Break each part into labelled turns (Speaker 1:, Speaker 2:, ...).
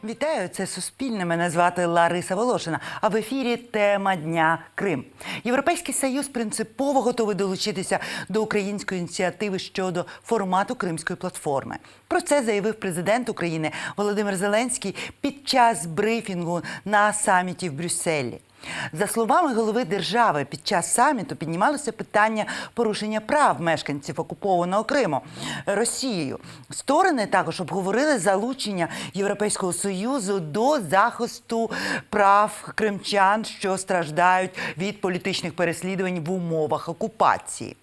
Speaker 1: Вітаю, це Суспільне. Мене звати Лариса Волошина. А в ефірі тема дня Крим. Європейський Союз принципово готовий долучитися до української ініціативи щодо формату Кримської платформи. Про це заявив президент України Володимир Зеленський під час брифінгу на саміті в Брюсселі. За словами голови держави, під час саміту піднімалося питання порушення прав мешканців окупованого Криму Росією. Сторони також обговорили залучення Європейського Союзу до захисту прав кримчан, що страждають від політичних переслідувань в умовах окупації.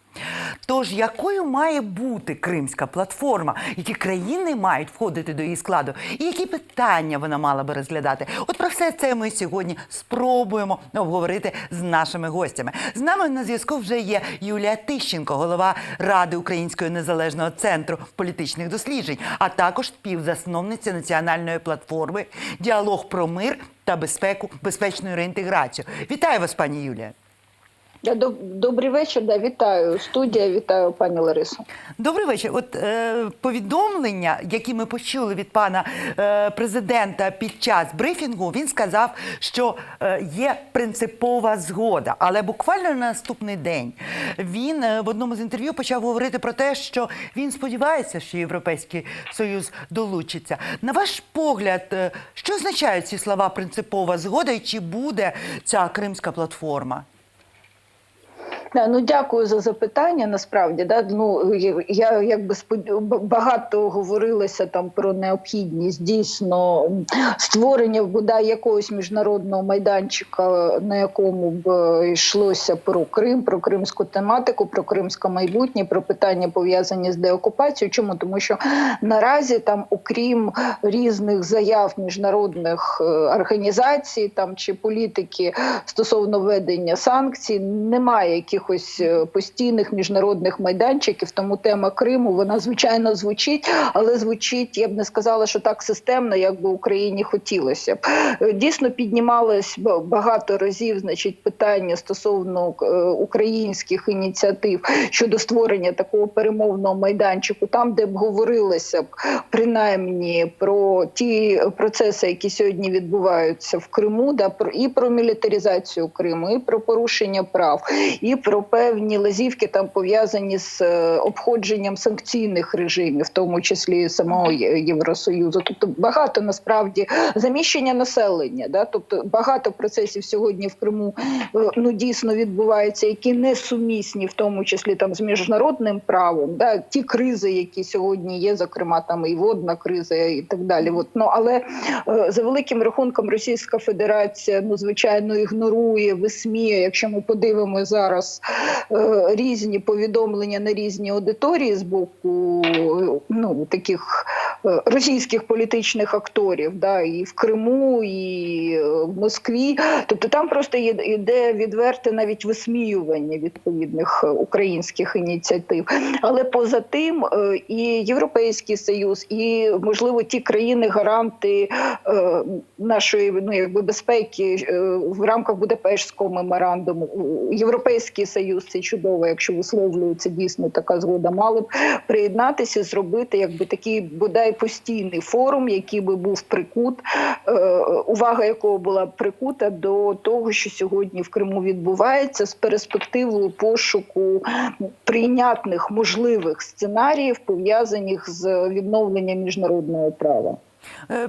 Speaker 1: Тож, якою має бути Кримська платформа? Які країни мають входити до її складу? І які питання вона мала би розглядати? От про все це ми сьогодні спробуємо обговорити з нашими гостями. З нами на зв'язку вже є Юлія Тищенко, голова Ради Українського незалежного центру політичних досліджень, а також співзасновниця національної платформи «Діалог про мир та безпеку, безпечну реінтеграцію». Вітаю вас, пані Юлія.
Speaker 2: Добрий вечір, вітаю студія, вітаю пані Ларису.
Speaker 1: Добрий вечір. От повідомлення, які ми почули від пана президента під час брифінгу, він сказав, що є принципова згода. Але буквально на наступний день він в одному з інтерв'ю почав говорити про те, що він сподівається, що Європейський Союз долучиться. На ваш погляд, що означають ці слова «принципова згода» і чи буде ця Кримська платформа?
Speaker 2: Дякую за запитання. Насправді, я багато говорилося там про необхідність дійсно створення бодай якогось міжнародного майданчика, на якому б йшлося про Крим, про кримську тематику, про кримське майбутнє, про питання пов'язані з деокупацією. Чому? Тому що наразі там, окрім різних заяв міжнародних організацій там чи політики стосовно введення санкцій, немає якихось постійних міжнародних майданчиків, тому тема Криму, вона звичайно звучить, але звучить, я б не сказала, що так системно, як би Україні хотілося б. Дійсно піднімалось багато разів, питання стосовно українських ініціатив щодо створення такого перемовного майданчику, там, де б говорилося б принаймні про ті процеси, які сьогодні відбуваються в Криму, і про мілітаризацію Криму, і про порушення прав, і про певні лазівки там пов'язані з обходженням санкційних режимів, в тому числі самого Євросоюзу. Тобто багато насправді заміщення населення, тобто багато процесів сьогодні в Криму дійсно відбуваються, які несумісні, в тому числі там з міжнародним правом, ті кризи, які сьогодні є, зокрема там і водна криза і так далі. Але за великим рахунком Російська Федерація, звичайно, ігнорує, висміє, якщо ми подивимося зараз різні повідомлення на різні аудиторії з боку таких російських політичних акторів, і в Криму, і в Москві. Тобто там просто йде відверте навіть висміювання відповідних українських ініціатив. Але поза тим і Європейський Союз, і, можливо, ті країни-гаранти нашої безпеки в рамках Будапештського меморандуму, Європейський Союз, це чудово, якщо висловлюється дійсно така згода, мали б приєднатися, зробити такий бодай постійний форум, який би був прикут, увага якого була прикута до того, що сьогодні в Криму відбувається, з перспективою пошуку прийнятних можливих сценаріїв, пов'язаних з відновленням міжнародного права.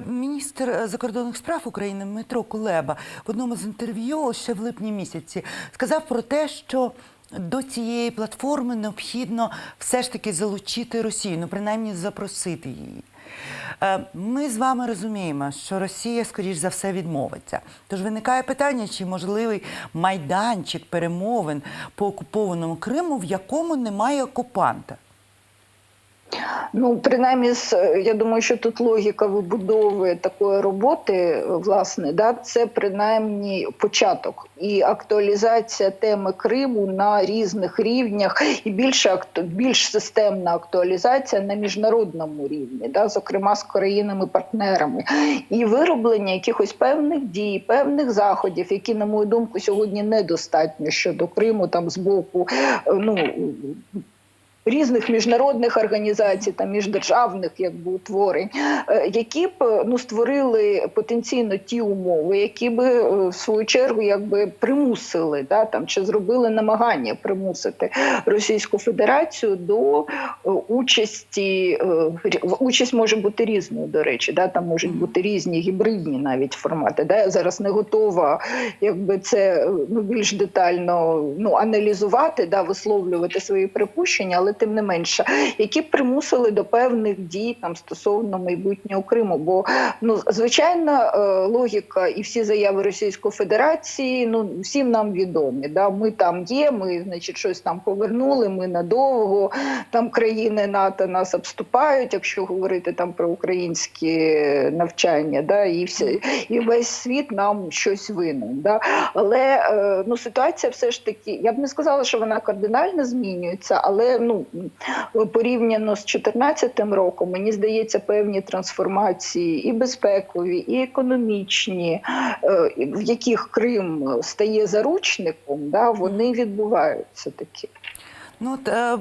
Speaker 1: Міністр закордонних справ України Дмитро Кулеба в одному з інтерв'ю ще в липні місяці сказав про те, що до цієї платформи необхідно все ж таки залучити Росію, принаймні запросити її. Ми з вами розуміємо, що Росія, скоріш за все, відмовиться. Тож виникає питання, чи можливий майданчик перемовин по окупованому Криму, в якому немає окупанта?
Speaker 2: Принаймні, я думаю, що тут логіка вибудови такої роботи, власне, це принаймні початок. І актуалізація теми Криму на різних рівнях, і більш системна актуалізація на міжнародному рівні, зокрема з країнами-партнерами. І вироблення якихось певних дій, певних заходів, які, на мою думку, сьогодні недостатньо щодо Криму, там з боку, різних міжнародних організацій та міждержавних утворень, які б створили потенційно ті умови, які би в свою чергу примусили, чи зробили намагання примусити Російську Федерацію до участі. Участь може бути різною, до речі, там можуть бути різні гібридні навіть формати. Я зараз не готова це більш детально аналізувати, висловлювати свої припущення, але тим не менше, які примусили до певних дій стосовно майбутнього Криму. Бо звичайна логіка і всі заяви Російської Федерації всім нам відомі. Ми там є, ми щось там повернули, ми надовго, там країни НАТО нас обступають, якщо говорити про українські навчання, і весь світ нам щось винен. Але ситуація все ж таки, я б не сказала, що вона кардинально змінюється, але порівняно з 2014 роком, мені здається, певні трансформації і безпекові, і економічні, в яких Крим стає заручником, вони відбуваються такі.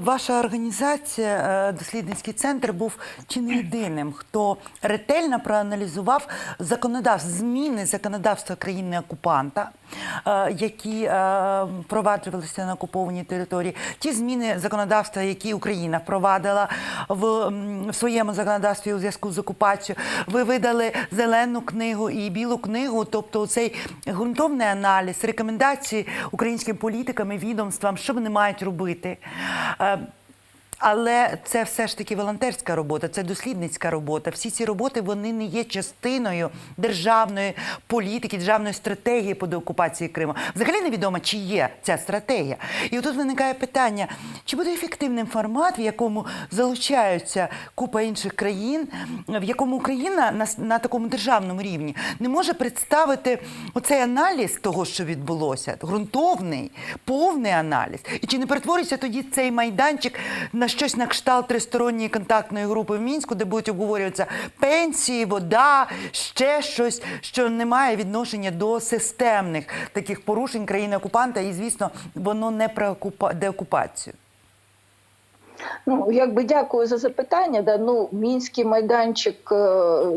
Speaker 1: Ваша організація, дослідницький центр, був чи не єдиним, хто ретельно проаналізував зміни законодавства країни-окупанта, які впроваджувалися на окупованій території, ті зміни законодавства, які Україна впровадила в своєму законодавстві у зв'язку з окупацією. Ви видали зелену книгу і білу книгу, тобто цей ґрунтовний аналіз, рекомендації українським політикам і відомствам, що вони мають робити. Але це все ж таки волонтерська робота, це дослідницька робота. Всі ці роботи, вони не є частиною державної політики, державної стратегії по деокупації Криму. Взагалі невідомо, чи є ця стратегія. І отут виникає питання, чи буде ефективним формат, в якому залучаються купа інших країн, в якому Україна на такому державному рівні не може представити оцей аналіз того, що відбулося, ґрунтовний, повний аналіз. І чи не перетвориться тоді цей майданчик на щось на кшталт тристоронньої контактної групи в Мінську, де будуть обговорюватися пенсії, вода, ще щось, що не має відношення до системних таких порушень країни-окупанта, і, звісно, воно не про деокупацію.
Speaker 2: Дякую за запитання. Мінський майданчик,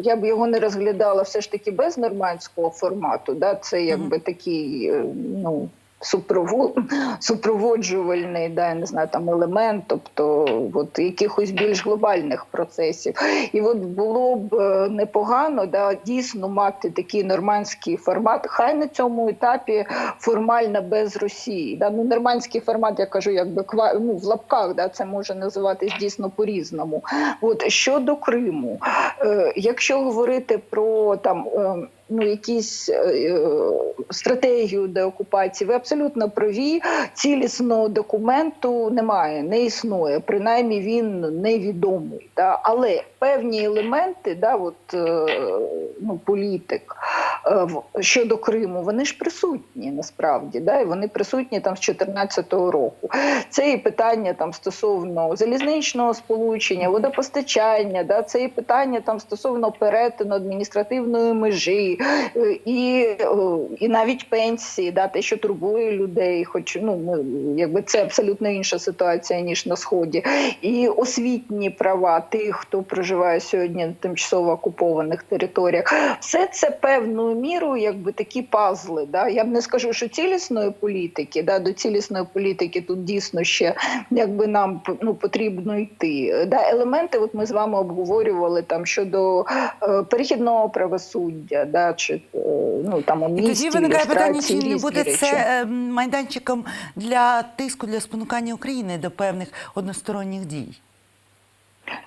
Speaker 2: я б його не розглядала все ж таки без нормандського формату. Це такий, супроводжувальний, я не знаю, елемент, тобто якихось більш глобальних процесів. І було б непогано, дійсно мати такий нормандський формат, хай на цьому етапі формально без Росії. Нормандський формат, я кажу, в лапках, це може називатись дійсно по-різному. Щодо Криму, якщо говорити про якісь стратегію деокупації, ви абсолютно праві, цілісного документу немає, не існує, принаймні він невідомий. Але певні елементи, політик щодо Криму, вони ж присутні насправді, і вони присутні з 2014 року. Це і питання стосовно залізничного сполучення, водопостачання, це і питання стосовно перетину адміністративної межі, і навіть пенсії, те, що турбує людей, хоч це абсолютно інша ситуація, ніж на Сході, і освітні права тих, хто проживає сьогодні на тимчасово окупованих територіях. Все це певною мірою такі пазли. Я б не скажу, що цілісної політики, до цілісної політики тут дійсно ще нам потрібно йти. Елементи ми з вами обговорювали щодо перехідного правосуддя, чи амністії,
Speaker 1: тоді виникає питання, чи
Speaker 2: різні
Speaker 1: не буде
Speaker 2: речі.
Speaker 1: це майданчиком для тиску, для спонукання України до певних односторонніх дій?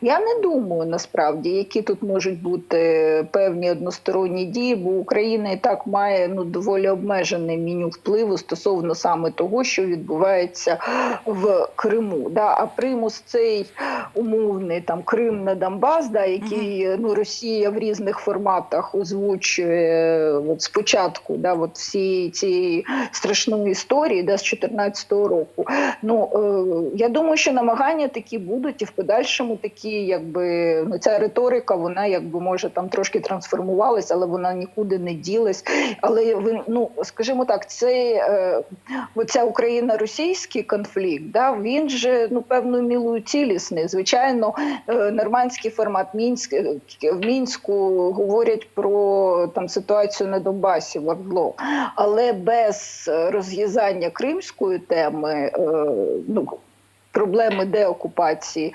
Speaker 2: Я не думаю, насправді, які тут можуть бути певні односторонні дії, бо Україна і так має доволі обмежене меню впливу стосовно саме того, що відбувається в Криму. А примус цей умовний Крим на Донбас, який Росія в різних форматах озвучує спочатку всі цієї страшної історії з 2014 року. Я думаю, що намагання такі будуть і в подальшому такі які якби ну, ця риторика, вона якби може там трошки трансформувалась, але вона нікуди не ділась. Але ну скажімо так, оця Україно-російський конфлікт, да, він же ну певною мірою цілісний. Звичайно, нормандський формат в Мінську говорять про там ситуацію на Донбасі, в ОРДЛО, але без розв'язання кримської теми, ну, проблеми деокупації,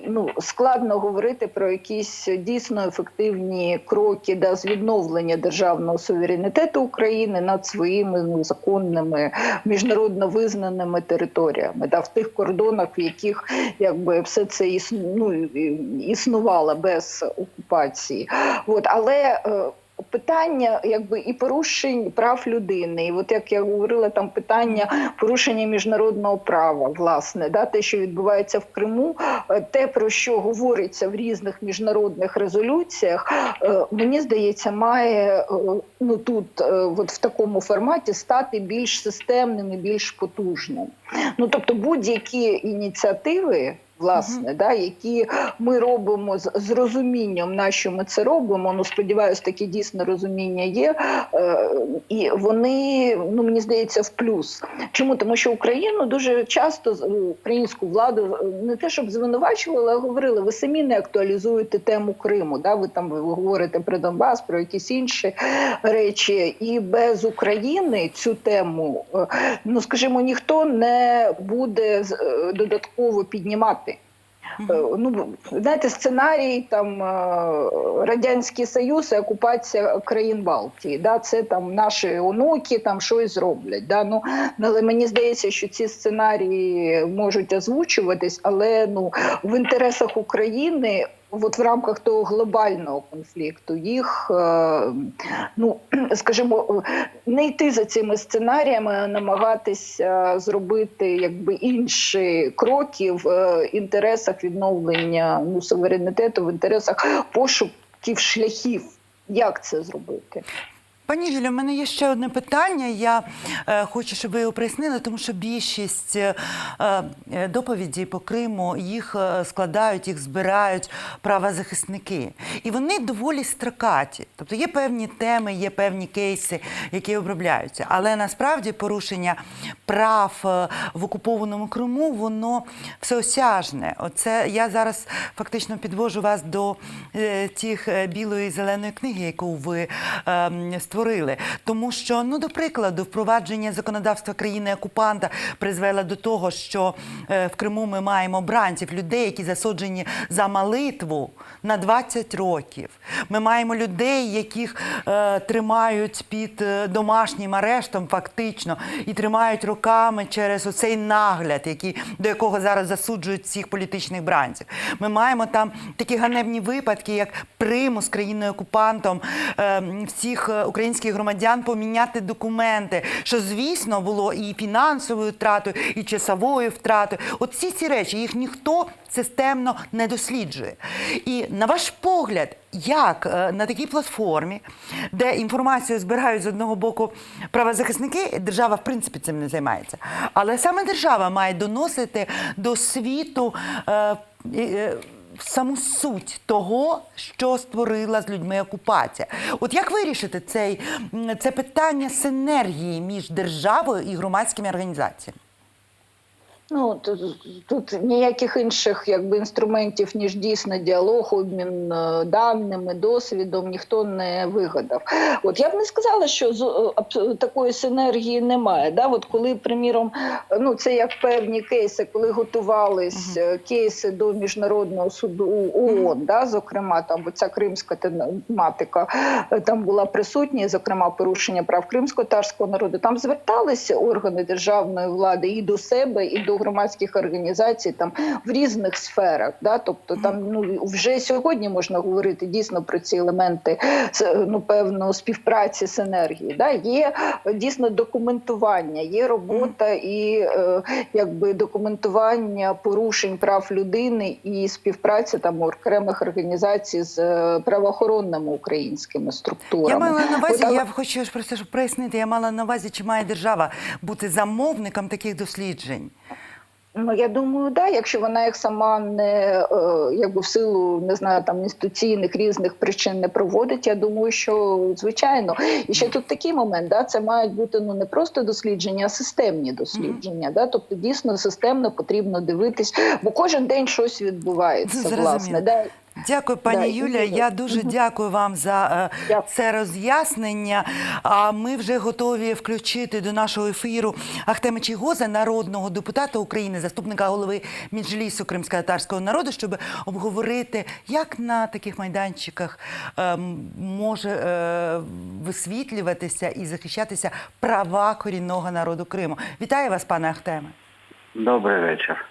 Speaker 2: ну, складно говорити про якісь дійсно ефективні кроки з відновлення державного суверенітету України над своїми ну, законними, міжнародно визнаними територіями, в тих кордонах, в яких якби, все це існувало без окупації. Але питання якби і порушень прав людини, і от як я говорила, там питання порушення міжнародного права, власне, те, що відбувається в Криму, те, про що говориться в різних міжнародних резолюціях, мені здається, має ну тут, от в такому форматі, стати більш системним і більш потужним. Ну тобто будь-які ініціативи, власне, які ми робимо з розумінням, на що ми це робимо, ну, сподіваюся, таке дійсно розуміння є, і вони, ну, мені здається, в плюс. Чому? Тому що Україну дуже часто, українську владу, не те, щоб звинувачували, а говорили, ви самі не актуалізуєте тему Криму, ви говорите про Донбас, про якісь інші речі, і без України цю тему, ну, скажімо, ніхто не буде додатково піднімати. Ну, знаєте, сценарій там Радянський Союз і окупація країн Балтії, це там наші онуки там щось зроблять. Ну, але мені здається, що ці сценарії можуть озвучуватись, але ну, в інтересах України от в рамках того глобального конфлікту їх, ну, скажімо, не йти за цими сценаріями, а намагатися зробити якби інші кроки в інтересах відновлення ну, суверенітету, в інтересах пошуків шляхів. Як це зробити?
Speaker 1: Пані Юлія, в мене є ще одне питання. Я хочу, щоб ви його прояснили, тому що більшість доповідей по Криму їх складають, їх збирають правозахисники. І вони доволі строкаті. Тобто є певні теми, є певні кейси, які обробляються. Але насправді порушення прав в окупованому Криму, воно всеосяжне. Оце я зараз фактично підвожу вас до тих білої і зеленої книги, яку ви створили. Тому що, ну, до прикладу, впровадження законодавства країни-окупанта призвело до того, що в Криму ми маємо бранців, людей, які засуджені за молитву на 20 років. Ми маємо людей, яких тримають під домашнім арештом фактично і тримають роками через оцей нагляд, до якого зараз засуджують всіх політичних бранців. Ми маємо там такі ганебні випадки, як примус країною-окупантом всіх українських громадян поміняти документи, що, звісно, було і фінансовою втратою, і часовою втратою. От всі ці речі, їх ніхто системно не досліджує. І, на ваш погляд, як на такій платформі, де інформацію збирають з одного боку правозахисники, держава, в принципі, цим не займається, але саме держава має доносити до світу саму суть того, що створила з людьми окупація. От як вирішити це питання синергії між державою і громадськими організаціями?
Speaker 2: Ну, тут ніяких інших якби, інструментів, ніж дійсно діалог, обмін даними, досвідом ніхто не вигадав. От я б не сказала, що такої синергії немає. От коли, приміром, ну це як певні кейси, коли готувались кейси до Міжнародного суду ООН, зокрема, там ця кримська тематика там була присутня, зокрема, порушення прав кримсько-татарського народу, там зверталися органи державної влади і до себе, і до громадських організацій там в різних сферах, тобто там ну вже сьогодні можна говорити дійсно про ці елементи ну певно співпраці, синергії. Є дійсно документування, є робота і якби документування порушень прав людини і співпраця там окремих організацій з правоохоронними українськими структурами.
Speaker 1: Я мала на увазі, я хочу просто прояснити, я мала на увазі, чи має держава бути замовником таких досліджень?
Speaker 2: Ну, я думаю, да, якщо вона їх сама не якби в силу, не знаю, там інституційних різних причин не проводить, я думаю, що звичайно. І ще тут такий момент, да, це мають бути не просто дослідження, а системні дослідження. Да, тобто дійсно системно потрібно дивитись, бо кожен день щось відбувається, власне. Да.
Speaker 1: Дякую, пані Юлія. Я дуже дякую вам за це роз'яснення. А ми вже готові включити до нашого ефіру Ахтема Чийгоза, народного депутата України, заступника голови Меджлісу кримськотатарського народу, щоб обговорити, як на таких майданчиках може висвітлюватися і захищатися права корінного народу Криму. Вітаю вас, пане Ахтеме.
Speaker 3: Добрий вечір.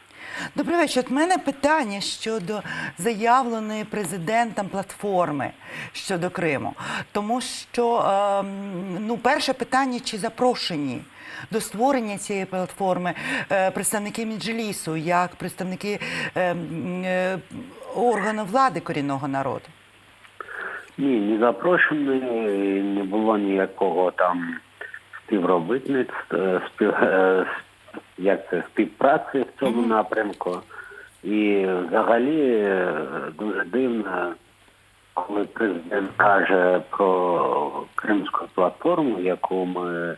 Speaker 1: Добрий вечір. От мене питання щодо заявленої президентом платформи щодо Криму. Тому що, перше питання, чи запрошені до створення цієї платформи представники Меджлісу, як представники органу влади корінного народу?
Speaker 3: Ні, не запрошені, не було ніякого там співробітництва, співпраці в цьому напрямку. І взагалі дуже дивно, коли президент каже про Кримську платформу, яку ми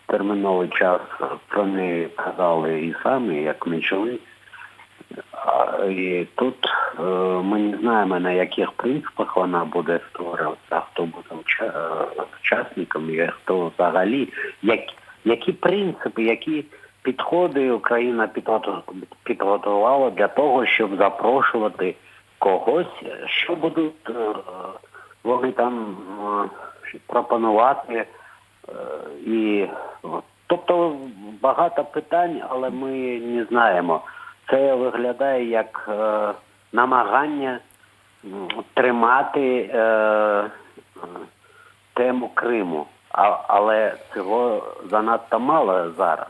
Speaker 3: терміновий час про неї казали і самі, як Меджліс. І тут ми не знаємо, на яких принципах вона буде створюватися, хто буде учасником, і хто взагалі, які принципи, які підходи Україна підготувала для того, щоб запрошувати когось, що будуть вони там пропонувати. Тобто багато питань, але ми не знаємо. Це виглядає як намагання тримати тему Криму. Але цього занадто мало зараз.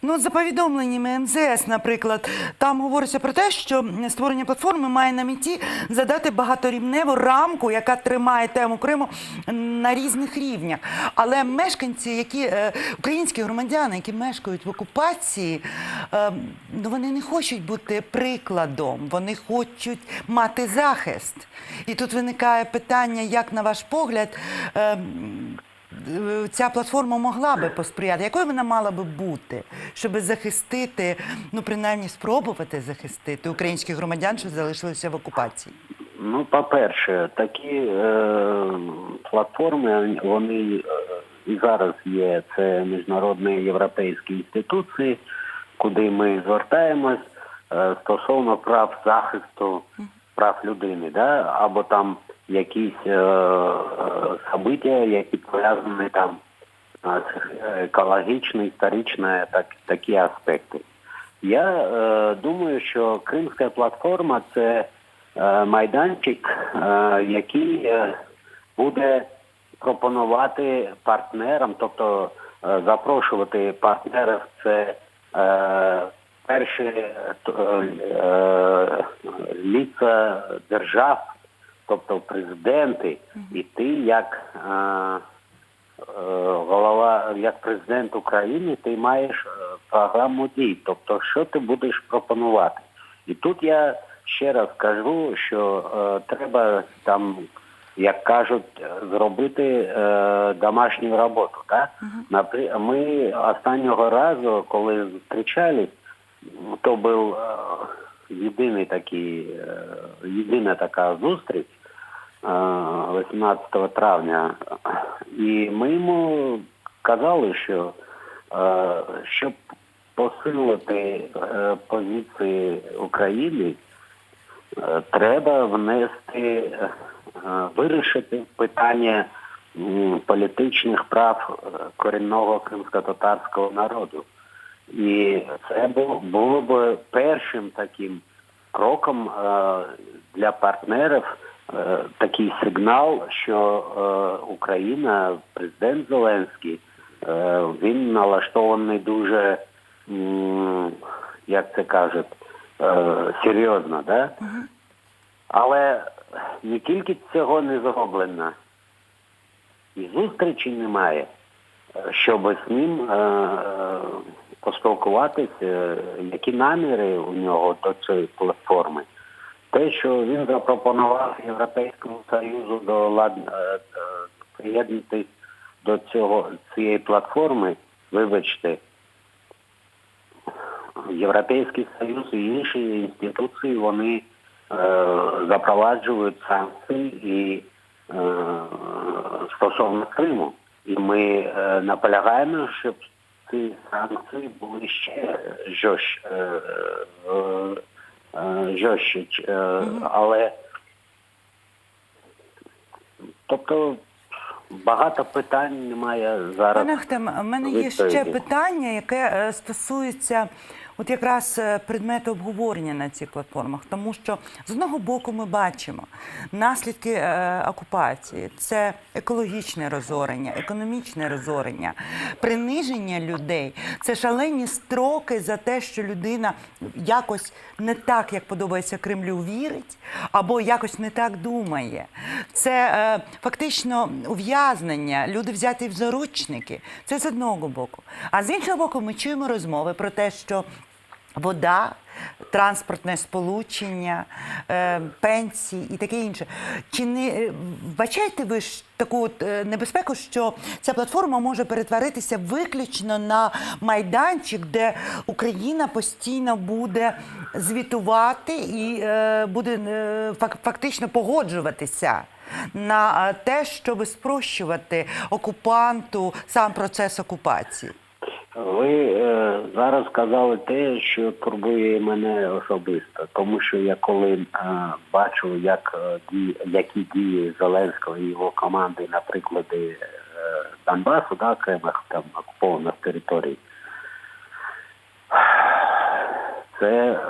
Speaker 1: За повідомленнями МЗС, наприклад, там говориться про те, що створення платформи має на меті задати багаторівневу рамку, яка тримає тему Криму на різних рівнях. Але мешканці, українські громадяни, які мешкають в окупації, вони не хочуть бути прикладом, вони хочуть мати захист. І тут виникає питання, як, на ваш погляд, ця платформа могла би посприяти? Якою вона мала би бути, щоб захистити, принаймні спробувати захистити українських громадян, що залишилися в окупації?
Speaker 3: По-перше, такі платформи, вони і зараз є, це міжнародні європейські інституції, куди ми звертаємось стосовно прав захисту прав людини, да? Або там якісь события, які пов'язані там екологічні, історичні, такі аспекти. Я думаю, що Кримська платформа – це майданчик, який буде пропонувати партнерам, тобто запрошувати партнерів, це перші лица держав, тобто президенти, і ти як як президент України, ти маєш програму дій, тобто що ти будеш пропонувати. І тут я ще раз кажу, що треба там, як кажуть, зробити домашню роботу. Так? Ми останнього разу, коли зустрічались, то був єдина така зустріч 18 травня. І ми йому казали, що щоб посилити позиції України, треба вирішити питання політичних прав корінного кримськотатарського народу. І це було б першим таким кроком для партнерів, такий сигнал, що Україна, президент Зеленський, він налаштований дуже, як це кажуть, серйозно, да? Але не тільки цього не зроблено, і зустрічі немає, щоб з ним поспілкуватися, які наміри у нього до цієї платформи. Те, що він запропонував Європейському Союзу приєднатися до цієї платформи, вибачте, Європейський Союз і інші інституції, вони запроваджують санкції і стосовно Криму. І ми наполягаємо, щоб ці санкції були ще жорстче. Але, тобто, багато питань немає зараз.
Speaker 1: Пане Ахтем, у мене є ще питання, яке стосується от якраз предмету обговорення на цих платформах. Тому що, з одного боку, ми бачимо наслідки окупації. Це екологічне розорення, економічне розорення, приниження людей. Це шалені строки за те, що людина якось не так, як подобається Кремлю, вірить, або якось не так думає. Це фактично ув'язнення, люди взяті в заручники. Це з одного боку. А з іншого боку, ми чуємо розмови про те, що вода, транспортне сполучення, пенсії і таке інше. Чи не вбачаєте ви ж таку небезпеку, що ця платформа може перетворитися виключно на майданчик, де Україна постійно буде звітувати і буде фактично погоджуватися на те, щоб спрощувати окупанту сам процес окупації?
Speaker 3: Ви зараз сказали те, що турбує мене особисто, тому що я коли бачу, які дії Зеленського і його команди на прикладі Донбасу, окремих там окупованих територій, це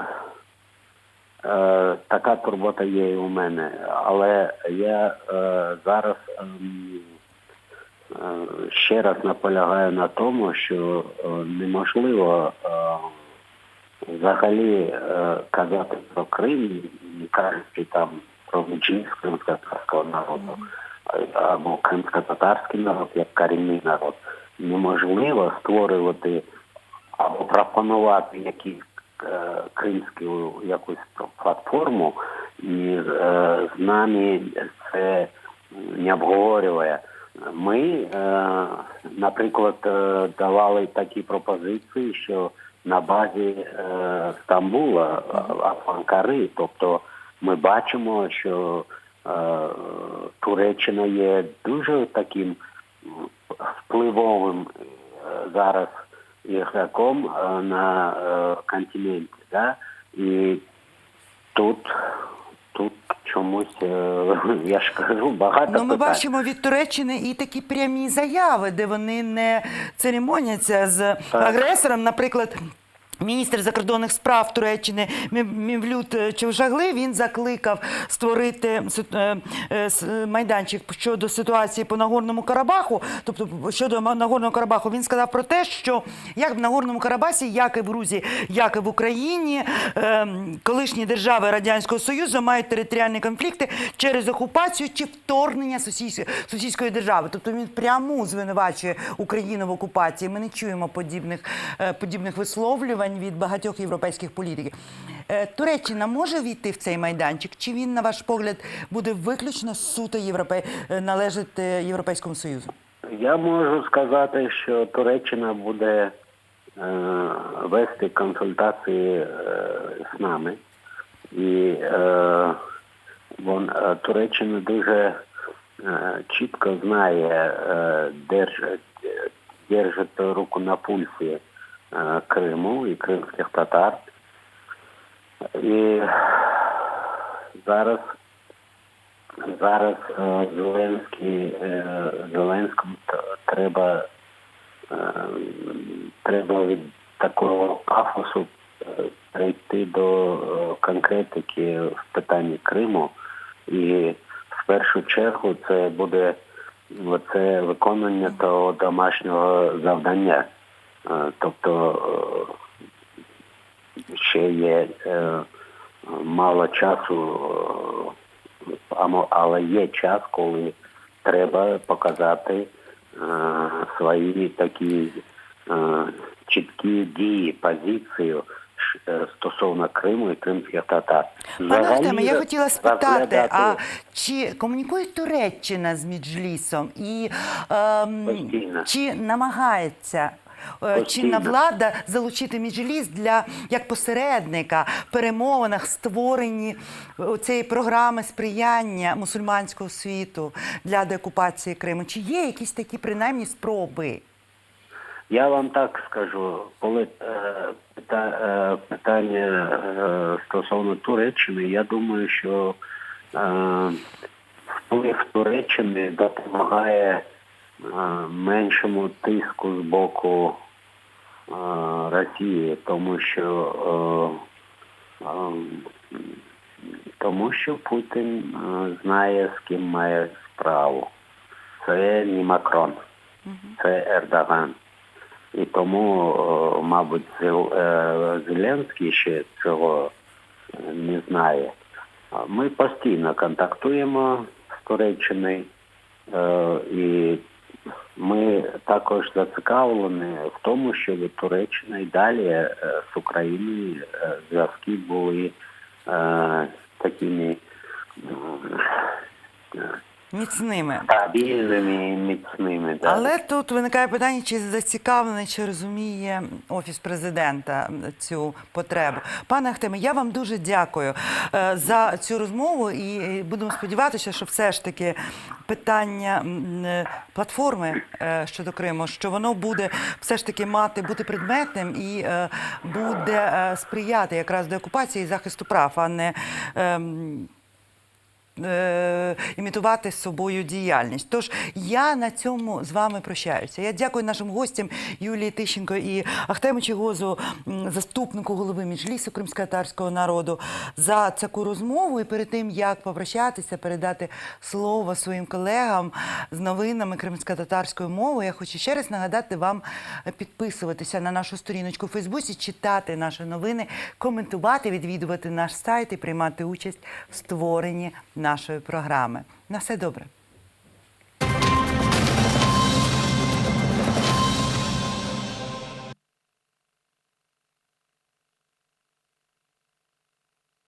Speaker 3: така турбота є і у мене. Але я зараз ще раз наполягаю на тому, що неможливо взагалі казати про Крим, не кажучи там про меншинство кримськотатарського народу або кримськотатарський народ як корінний народ. Неможливо створювати або пропонувати кримську якусь платформу і з нами це не обговорює. Ми, наприклад, давали такі пропозиції, що на базі Стамбула, Анкари, тобто ми бачимо, що Туреччина є дуже таким впливовим зараз ігроком на континенті, да? І тут чомусь, я ж кажу, багато питань.
Speaker 1: Ми бачимо від Туреччини і такі прямі заяви, де вони не церемоняться з агресором. Наприклад, міністр закордонних справ Туреччини Мевлют Чавушоглу, він закликав створити майданчик щодо ситуації по Нагорному Карабаху, тобто щодо Нагорного Карабаху. Він сказав про те, що як в Нагорному Карабасі, як і в Грузії, як і в Україні, колишні держави Радянського Союзу мають територіальні конфлікти через окупацію чи вторгнення сусідської держави. Тобто він прямо звинувачує Україну в окупації. Ми не чуємо подібних висловлювань від багатьох європейських політиків. Туреччина може війти в цей майданчик? Чи він, на ваш погляд, буде виключно суто належати Європейському Союзу?
Speaker 3: Я можу сказати, що Туреччина буде вести консультації з нами. І Туреччина дуже чітко знає, держить руку на пульсі Криму і кримських татар. І зараз Зеленському треба від такого пафосу прийти до конкретики в питанні Криму. І в першу чергу це буде виконання того домашнього завдання. Тобто ще є мало часу, але є час, коли треба показати свої такі чіткі які дії, позицію стосовно Криму і кримських татар.
Speaker 1: Пане Ахтеме, я хотіла спитати,
Speaker 3: розглядати
Speaker 1: а чи комунікує Туреччина з Меджлісом і
Speaker 3: Постійно.
Speaker 1: чи намагається чинна
Speaker 3: Постійно.
Speaker 1: влада залучити Меджліс для як посередника в перемовинах створенні цієї програми сприяння мусульманського світу для деокупації Криму? Чи є якісь такі принаймні спроби?
Speaker 3: Я вам так скажу, коли питання стосовно Туреччини, я думаю, що вплив Туреччини допомагає меншому тиску з боку Росії, тому що Путін знає, з ким має справу. Це не Макрон, це Ердоган. І тому, мабуть, Зеленський ще цього не знає. Ми постійно контактуємо з Туреччиною, і ми також зацікавлені в тому, щоб Туреччина і далі з Україною зв'язки були такими
Speaker 1: Міцними.
Speaker 3: стабільними і міцними. Да.
Speaker 1: Але тут виникає питання, чи зацікавлений, чи розуміє Офіс президента цю потребу. Пане Ахтеме, я вам дуже дякую за цю розмову і будемо сподіватися, що все ж таки питання платформи щодо Криму, що воно буде все ж таки бути предметним і буде сприяти якраз деокупації і захисту прав, а не імітувати з собою діяльність. Тож я на цьому з вами прощаюся. Я дякую нашим гостям Юлії Тищенко і Ахтему Чийгозу, заступнику голови Меджлісу кримськотатарського народу, за таку розмову. І перед тим, як попрощатися, передати слово своїм колегам з новинами кримськотатарською мовою, я хочу ще раз нагадати вам підписуватися на нашу сторіночку у Фейсбуці, читати наші новини, коментувати, відвідувати наш сайт і приймати участь в створенні нашої програми. На все добре.